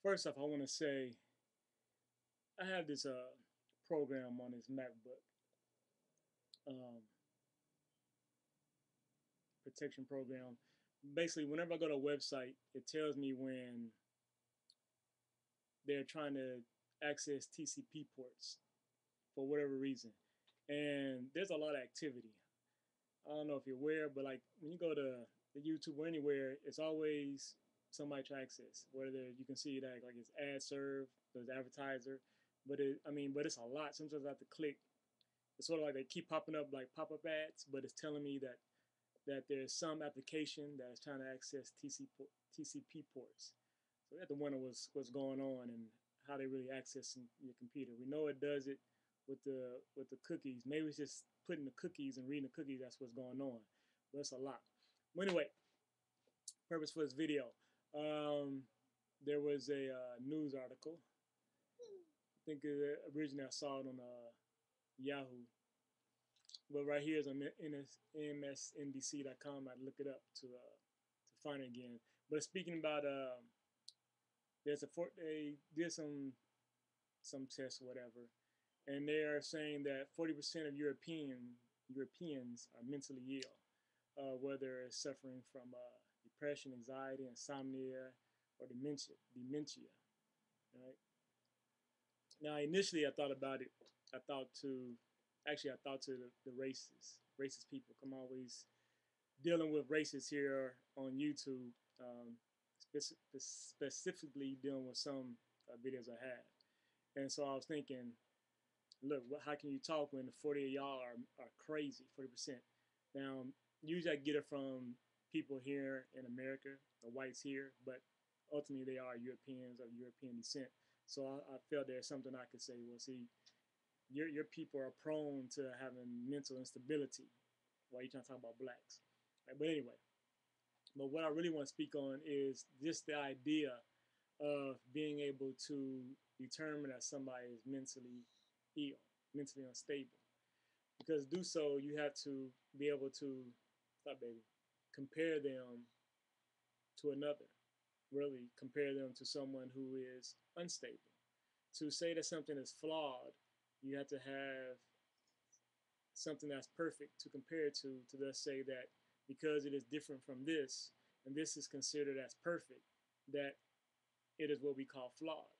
First off, I want to say I have this program on this MacBook, um, protection program. Basically, whenever I go to a website, it tells me when they're trying to access TCP ports for whatever reason, and there's a lot of activity. I don't know if you're aware, but like when you go to the YouTube or anywhere, it's always somebody to access. Whether you can see that like it's ad serve, there's advertiser, but it's a lot. Sometimes I have to click. It's sort of like they keep popping up like pop-up ads, but it's telling me that there's some application that is trying to access TCP ports. So we have to wonder what's going on and how they really accessing your computer. We know it does it with the cookies. Maybe it's just putting the cookies and reading the cookies. That's what's going on. But it's a lot. But anyway, purpose for this video. Um, there was a news article. I think originally I saw it on Yahoo, but right here is on MSNBC.com. I look it up to find it again. But speaking about they did some tests or whatever, and they are saying that 40% of Europeans are mentally ill, whether it's suffering from depression, anxiety, insomnia, or dementia. Right now, initially I thought about it. I thought to actually I thought to the racist people. Come always dealing with racists here on YouTube, specifically dealing with some videos I had. And so I was thinking, look, how can you talk when the 40 of y'all are crazy, 40%? Now, usually I get it from people here in America, the whites here, but ultimately they are Europeans of European descent. So I felt there's something I could say. Well, see, your people are prone to having mental instability while you're trying to talk about blacks. Right? But anyway, but what I really want to speak on is just the idea of being able to determine that somebody is mentally ill, mentally unstable. Because to do so, you have to be able to, stop baby, compare them to another. Really compare them to someone who is unstable. To say that something is flawed, you have to have something that's perfect to compare it to thus say that because it is different from this, and this is considered as perfect, that it is what we call flawed.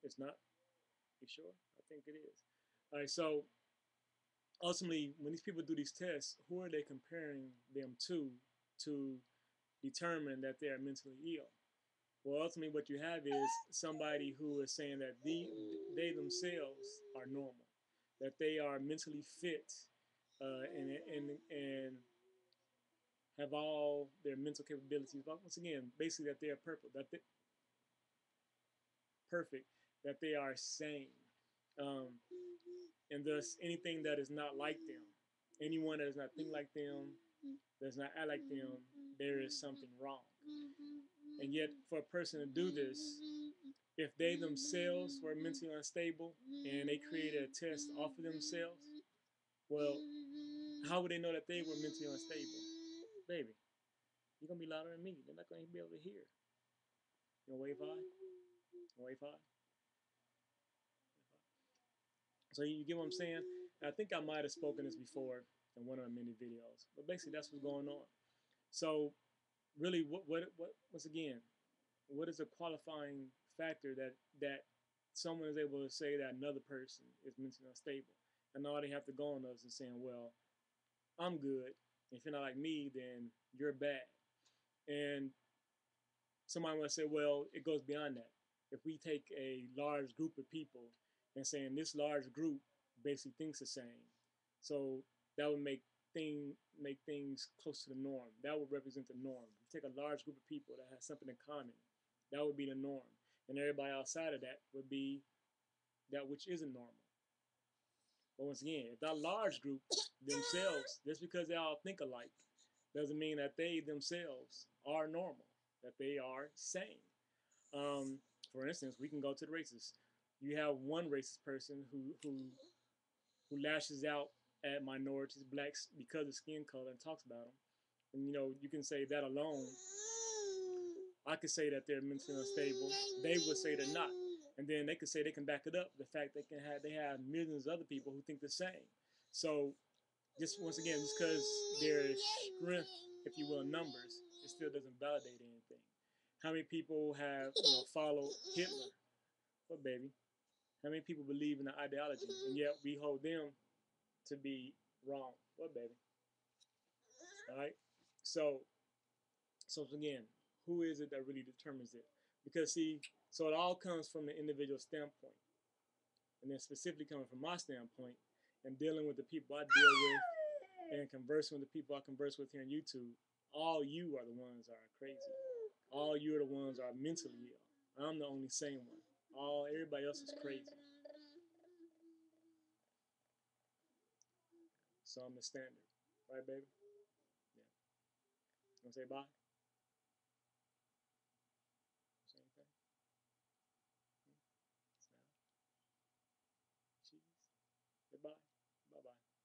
It's not. You sure? I think it is. All right. So ultimately, when these people do these tests, who are they comparing them to determine that they are mentally ill? Well, ultimately, what you have is somebody who is saying that they themselves are normal, that they are mentally fit, and have all their mental capabilities. But once again, basically that they are perfect, that they are sane, um, and thus anything that is not like them, anyone that does not think like them, does not act like them, there is something wrong. And yet, for a person to do this, if they themselves were mentally unstable and they created a test off of themselves, well, how would they know that they were mentally unstable? Baby, you're gonna be louder than me. They're not gonna be able to hear. You know, wave high. Wave high. So you get what I'm saying? And I think I might have spoken this before in one of my many videos, but basically that's what's going on. So really, what once again, what is a qualifying factor that someone is able to say that another person is mentally unstable, and all they have to go on us and saying, well, I'm good. If you're not like me, then you're bad. And somebody might say, well, it goes beyond that. If we take a large group of people and saying this large group basically thinks the same, so that would make things close to the norm. That would represent the norm. If you take a large group of people that has something in common, that would be the norm. And everybody outside of that would be that which isn't normal. But once again, if that large group themselves, just because they all think alike, doesn't mean that they themselves are normal, that they are sane. For instance, we can go to the racists. You have one racist person who lashes out at minorities, blacks, because of skin color and talks about them. And you know, you can say that alone. I could say that they're mentally unstable. They would say they're not, and then they could say they can back it up. The fact they have millions of other people who think the same. So just once again, just because there's strength, if you will, in numbers, it still doesn't validate anything. How many people have followed Hitler? What baby? How many people believe in the ideology, and yet we hold them to be wrong? What baby? All right. So again, who is it that really determines it? Because see, so it all comes from the individual standpoint, and then specifically coming from my standpoint and dealing with the people I deal with and conversing with the people I converse with here on YouTube. All you are the ones that are crazy. All you are the ones that are mentally ill. I'm the only sane one. Everybody else is crazy. So I'm the standard, right, baby? Yeah. You wanna say bye? Say anything? Smile. Cheese. Goodbye. Bye bye.